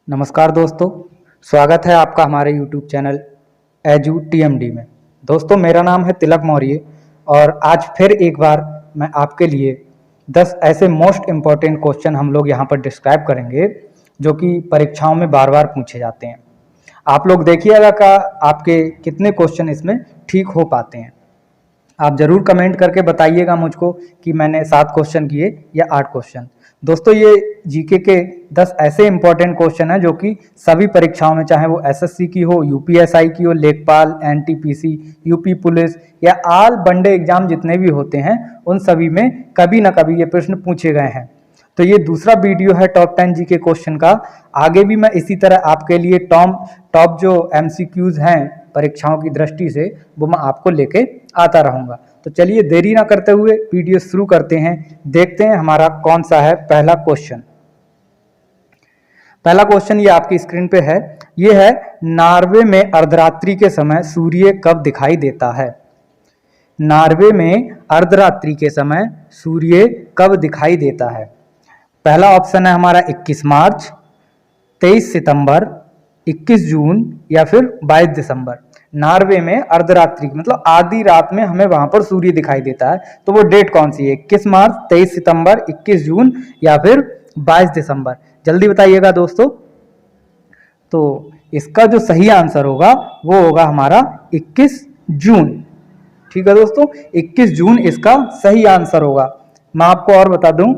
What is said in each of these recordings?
नमस्कार दोस्तों, स्वागत है आपका हमारे YouTube चैनल एजू TMD में। दोस्तों, मेरा नाम है तिलक मौर्य और आज फिर एक बार मैं आपके लिए 10 ऐसे मोस्ट इम्पॉर्टेंट क्वेश्चन हम लोग यहाँ पर डिस्क्राइब करेंगे जो कि परीक्षाओं में बार बार पूछे जाते हैं। आप लोग देखिएगा कि आपके कितने क्वेश्चन इसमें ठीक हो पाते हैं। आप ज़रूर कमेंट करके बताइएगा मुझको कि मैंने 7 क्वेश्चन किए या 8 क्वेश्चन। दोस्तों, ये जीके के 10 ऐसे इंपॉर्टेंट क्वेश्चन हैं जो कि सभी परीक्षाओं में, चाहे वो एसएससी की हो, यूपीएसआई की हो, लेखपाल, एनटीपीसी, यूपी पुलिस या ऑल वनडे एग्जाम जितने भी होते हैं, उन सभी में कभी ना कभी ये प्रश्न पूछे गए हैं। तो ये दूसरा वीडियो है टॉप 10 जीके क्वेश्चन का। आगे भी मैं इसी तरह आपके लिए टॉप जो एमसीक्यूज हैं परीक्षाओं की दृष्टि से, वो मैं आपको लेके आता रहूँगा। तो चलिए देरी ना करते हुए वीडियो शुरू करते हैं। देखते हैं हमारा कौन सा है पहला क्वेश्चन। पहला क्वेश्चन ये आपकी स्क्रीन पे है। ये है, नॉर्वे में अर्धरात्रि के समय सूर्य कब दिखाई देता है? नॉर्वे में अर्धरात्रि के समय सूर्य कब दिखाई देता है? पहला ऑप्शन है हमारा 21 मार्च, 23 सितंबर, 21 जून या फिर 22 दिसंबर। नॉर्वे में अर्धरात्रि मतलब आधी रात में हमें वहां पर सूर्य दिखाई देता है, तो वो डेट कौन सी है? 21 मार्च, 23 सितंबर, 21 जून या फिर 22 दिसंबर? जल्दी बताइएगा दोस्तों। तो इसका जो सही आंसर होगा वो होगा हमारा 21 जून। ठीक है दोस्तों, 21 जून इसका सही आंसर होगा। मैं आपको और बता दूं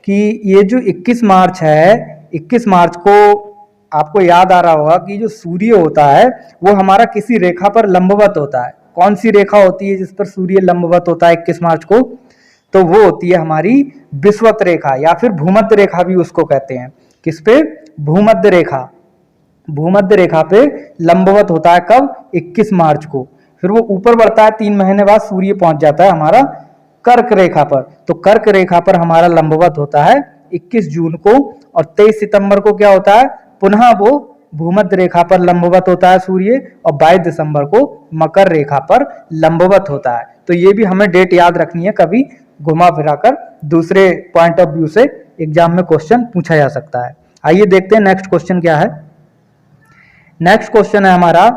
कि ये जो 21 मार्च है, 21 मार्च को आपको याद आ रहा होगा कि जो सूर्य होता है वो हमारा किसी रेखा पर लंबवत होता है। कौन सी रेखा होती है जिस पर सूर्य लंबवत होता है 21 मार्च को? तो वो होती है हमारी विषुवत रेखा या फिर भूमध्य रेखा भी उसको कहते हैं। किस पे? भूमध्य रेखा। भूमध्य रेखा पे लंबवत होता है कब? 21 मार्च को। फिर वो ऊपर बढ़ता है, 3 महीने बाद सूर्य पहुंच जाता है हमारा कर्क रेखा पर। तो कर्क रेखा पर हमारा लंबवत होता है 21 जून को। और 23 सितंबर को क्या होता है? पुनः वो भूमध्य रेखा पर लंबवत होता है सूर्य। और 22 दिसंबर को मकर रेखा पर लंबवत होता है। तो ये भी हमें डेट याद रखनी है, कभी घुमा फिराकर दूसरे पॉइंट ऑफ व्यू से एग्जाम में क्वेश्चन पूछा जा सकता है। आइए देखते हैं नेक्स्ट क्वेश्चन क्या है। नेक्स्ट क्वेश्चन है हमारा,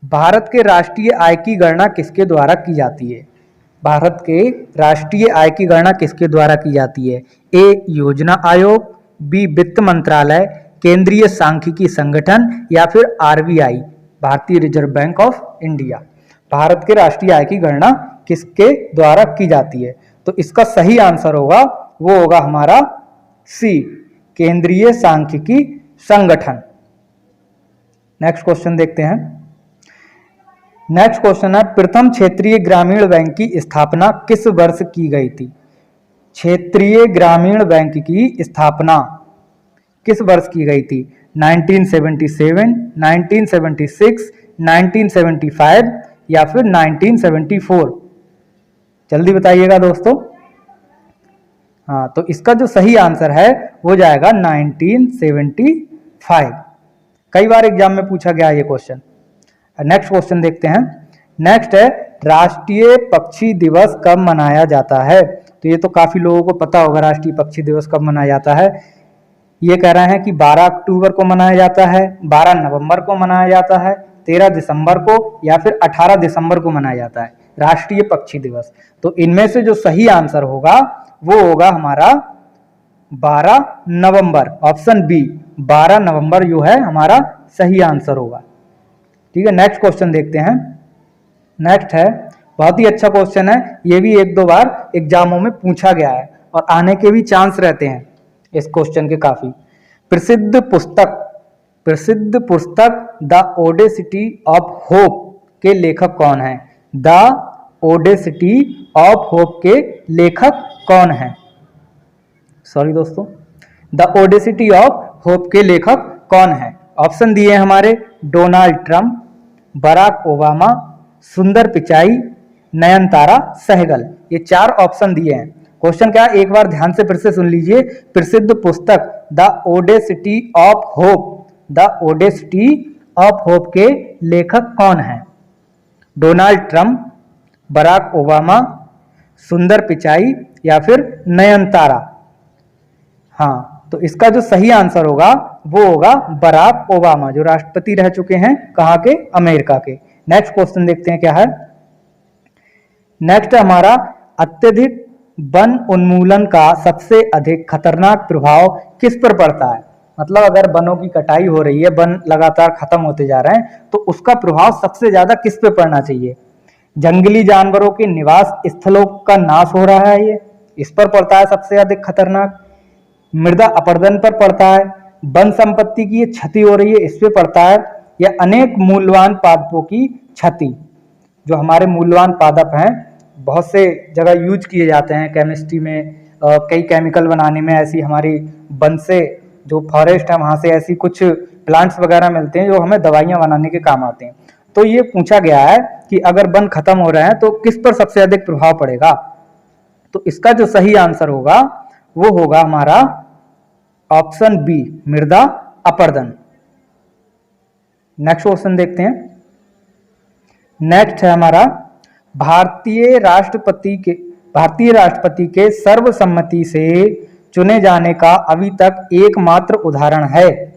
भारत के राष्ट्रीय आय की गणना किसके द्वारा की जाती है? भारत के राष्ट्रीय आय की गणना किसके द्वारा की जाती है? ए, योजना आयोग, बी, वित्त मंत्रालय, केंद्रीय सांख्यिकी संगठन या फिर आरबीआई, भारतीय reserve bank of India. Bharat के राष्ट्रीय आय की गणना किसके द्वारा की जाती है? तो इसका सही आंसर होगा वो होगा हमारा सी, केंद्रीय सांख्यिकी संगठन। नेक्स्ट क्वेश्चन देखते हैं। नेक्स्ट क्वेश्चन है, प्रथम क्षेत्रीय ग्रामीण बैंक की स्थापना किस वर्ष की गई थी? क्षेत्रीय ग्रामीण बैंक की स्थापना किस वर्ष की गई थी? 1977, 1976, 1975 या फिर 1974? जल्दी बताइएगा दोस्तों। हाँ, तो इसका जो सही आंसर है वो जाएगा 1975। कई बार एग्जाम में पूछा गया ये क्वेश्चन। नेक्स्ट क्वेश्चन देखते हैं। नेक्स्ट है, राष्ट्रीय पक्षी दिवस कब मनाया जाता है? तो ये तो काफी लोगों को पता होगा राष्ट्रीय पक्षी दिवस कब मनाया जाता है। ये कह रहे हैं कि 12 अक्टूबर को मनाया जाता है, 12 नवंबर को मनाया जाता है, 13 दिसंबर को या फिर 18 दिसंबर को मनाया जाता है राष्ट्रीय पक्षी दिवस। तो इनमें से जो सही आंसर होगा वो होगा हमारा 12 नवंबर। ऑप्शन बी, 12 नवंबर जो है हमारा सही आंसर होगा। ठीक है, नेक्स्ट क्वेश्चन देखते हैं। नेक्स्ट है, बहुत ही अच्छा क्वेश्चन है, ये भी 1-2 बार एग्जामों में पूछा गया है और आने के भी चांस रहते हैं इस क्वेश्चन के काफी। प्रसिद्ध पुस्तक द ओडेसिटी ऑफ होप के लेखक कौन है? द ओडेसिटी ऑफ होप के लेखक कौन है? सॉरी दोस्तों, द ओडेसिटी ऑफ होप के लेखक कौन है? ऑप्शन दिए हैं हमारे, डोनाल्ड ट्रंप, बराक ओबामा, सुंदर पिचाई, नयनतारा सहगल। ये 4 ऑप्शन दिए हैं। क्वेश्चन क्या है, एक बार ध्यान से फिर से सुन लीजिए। प्रसिद्ध पुस्तक the Audacity of hope, the Audacity of hope के लेखक कौन है? डोनाल्ड ट्रंप, बराक ओबामा, सुंदर पिचाई या फिर नयनतारा? हाँ, तो इसका जो सही आंसर होगा वो होगा बराक ओबामा, जो राष्ट्रपति रह चुके हैं कहाँ के, अमेरिका के। नेक्स्ट क्वेश्चन देखते हैं क्या है। नेक्स्ट हमारा, अत्यधिक वन उन्मूलन का सबसे अधिक खतरनाक प्रभाव किस पर पड़ता है। मतलब अगर वनों की कटाई हो रही है, वन लगातार खत्म होते जा रहे हैं, तो उसका प्रभाव सबसे ज्यादा किस पे पड़ना चाहिए। जंगली जानवरों के निवास स्थलों का नाश हो रहा है, ये इस पर पड़ता है सबसे अधिक खतरनाक। मृदा अपरदन पर पड़ता है, वन संपत्ति की ये क्षति हो रही है इस पे पड़ता है, या अनेक मूल्यवान पादपों की क्षति। जो हमारे मूल्यवान पादप हैं बहुत से जगह यूज किए जाते हैं केमिस्ट्री में, कई केमिकल बनाने में, ऐसी हमारी वन से जो फॉरेस्ट है वहाँ से ऐसी कुछ प्लांट्स वगैरह मिलते हैं जो हमें दवाइयाँ बनाने के काम आते हैं। तो ये पूछा गया है कि अगर वन खत्म हो रहे हैं तो किस पर सबसे अधिक प्रभाव पड़ेगा। तो इसका जो सही आंसर होगा वो होगा हमारा ऑप्शन बी, मृदा अपरदन। नेक्स्ट क्वेश्चन देखते हैं। नेक्स्ट है हमारा, भारतीय राष्ट्रपति के सर्वसम्मति से चुने जाने का अभी तक एकमात्र उदाहरण है।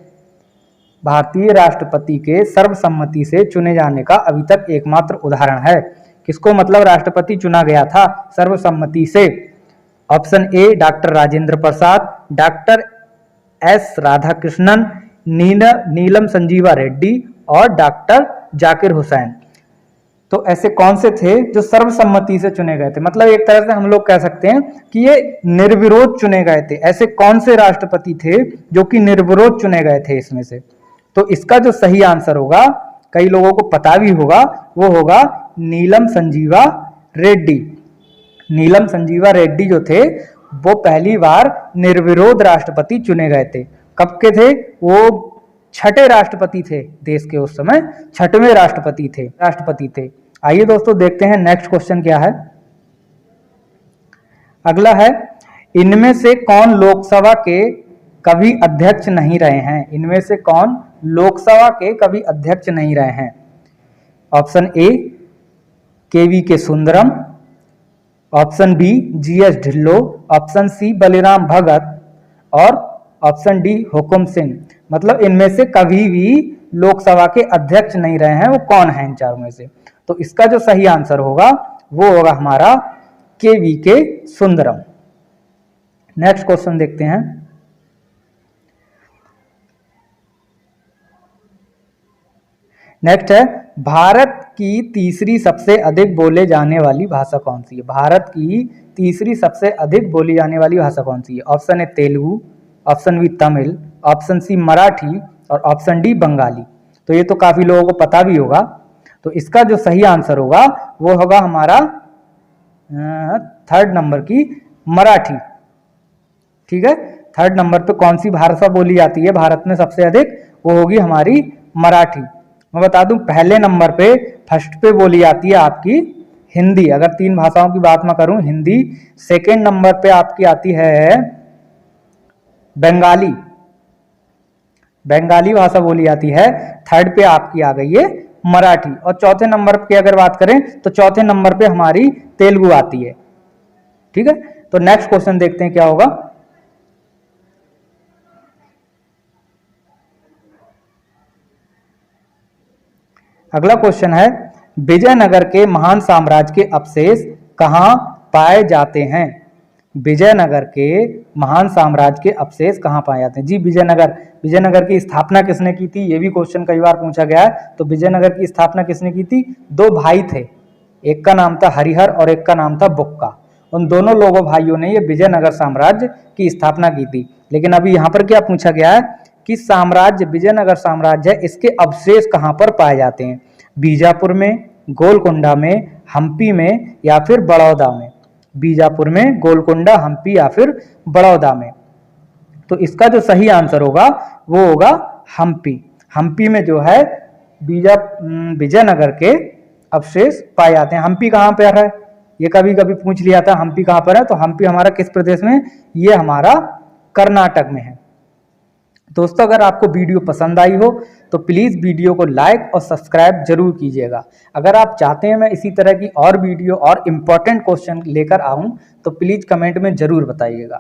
भारतीय राष्ट्रपति के सर्वसम्मति से चुने जाने का अभी तक एकमात्र उदाहरण है। किसको मतलब राष्ट्रपति चुना गया था सर्वसम्मति से। Option A doctor Rajendra Prasad, doctor S Radhakrishnan, Neelam Sanjiva Reddy और डॉक्टर जाकिर हुसैन। तो ऐसे कौन से थे जो सर्वसम्मति से चुने गए थे। मतलब एक तरह से हम लोग कह सकते हैं कि ये निर्विरोध चुने गए थे। ऐसे कौन से राष्ट्रपति थे जो कि निर्विरोध चुने गए थे इसमें से। तो इसका जो सही आंसर होगा, कई लोगों को पता भी होगा, वो होगा नीलम संजीवा रेड्डी। नीलम संजीवा रेड्डी जो थे वो पहली बार निर्विरोध राष्ट्रपति चुने गए थे। कब के थे वो? छठे राष्ट्रपति थे देश के, उस समय छठवें राष्ट्रपति थे। आइए दोस्तों देखते हैं नेक्स्ट क्वेश्चन क्या है। अगला है, इनमें से कौन लोकसभा के कभी अध्यक्ष नहीं रहे हैं। इनमें से कौन लोकसभा के कभी अध्यक्ष नहीं रहे हैं। Option A KV K Sundaram, option B GS Dhillon, option C Baliram Bhagat और ऑप्शन डी हुकुम सिंह। मतलब इनमें से कभी भी लोकसभा के अध्यक्ष नहीं रहे हैं, वो कौन है इन चारों में से। तो इसका जो सही आंसर होगा वो होगा हमारा केवी के सुंदरम। नेक्स्ट क्वेश्चन देखते हैं। नेक्स्ट है, भारत की तीसरी सबसे अधिक बोले जाने वाली भाषा कौन सी है। भारत की तीसरी सबसे अधिक बोली जाने वाली भाषा कौन सी है। Option A Telugu, option B Tamil, option C Marathi और ऑप्शन डी बंगाली। तो ये तो काफी लोगों को पता भी होगा। तो इसका जो सही आंसर होगा वो होगा हमारा थर्ड नंबर की मराठी। ठीक है, थर्ड नंबर पे कौन सी भाषा बोली जाती है भारत में सबसे अधिक, वो होगी हमारी मराठी। मैं बता दूं पहले नंबर पे फर्स्ट पे बोली जाती है आपकी हिंदी। अगर तीन भाषाओं की बात मैं करूं, हिंदी। सेकंड नंबर पे आपकी आती है बंगाली, बंगाली भाषा बोली जाती है। थर्ड पे आपकी आ गई है मराठी। और चौथे नंबर पे अगर बात करें तो चौथे नंबर पे हमारी तेलुगु आती है। ठीक है, तो नेक्स्ट क्वेश्चन देखते हैं क्या होगा। अगला क्वेश्चन है, विजयनगर के महान साम्राज्य के अवशेष कहाँ पाए जाते हैं। विजयनगर के महान साम्राज्य के अवशेष कहाँ पाए जाते हैं। जी विजयनगर की स्थापना किसने की थी, ये भी क्वेश्चन कई बार पूछा गया है। तो विजयनगर की स्थापना किसने की थी। दो भाई थे, एक का नाम था हरिहर और एक का नाम था बुक्का। उन दोनों लोगों भाइयों ने ये विजयनगर साम्राज्य की स्थापना की थी। लेकिन अभी यहाँ पर क्या पूछा गया है कि साम्राज्य, विजयनगर साम्राज्य है, इसके अवशेष कहाँ पर पाए जाते हैं। बीजापुर में, गोलकोंडा में, हम्पी में या फिर बड़ौदा में। बीजापुर में, गोलकोंडा, हम्पी या फिर बड़ौदा में। तो इसका जो सही आंसर होगा वो होगा हम्पी। हम्पी में जो है विजयनगर के अवशेष पाए जाते हैं। हम्पी कहाँ पर है, ये कभी कभी पूछ लिया था हम्पी कहाँ पर है। तो हम्पी हमारा किस प्रदेश में, ये हमारा कर्नाटक में है। दोस्तों अगर आपको वीडियो पसंद आई हो तो प्लीज़ वीडियो को लाइक और सब्सक्राइब जरूर कीजिएगा। अगर आप चाहते हैं मैं इसी तरह की और वीडियो और इम्पोर्टेंट क्वेश्चन लेकर आऊं तो प्लीज़ कमेंट में ज़रूर बताइएगा।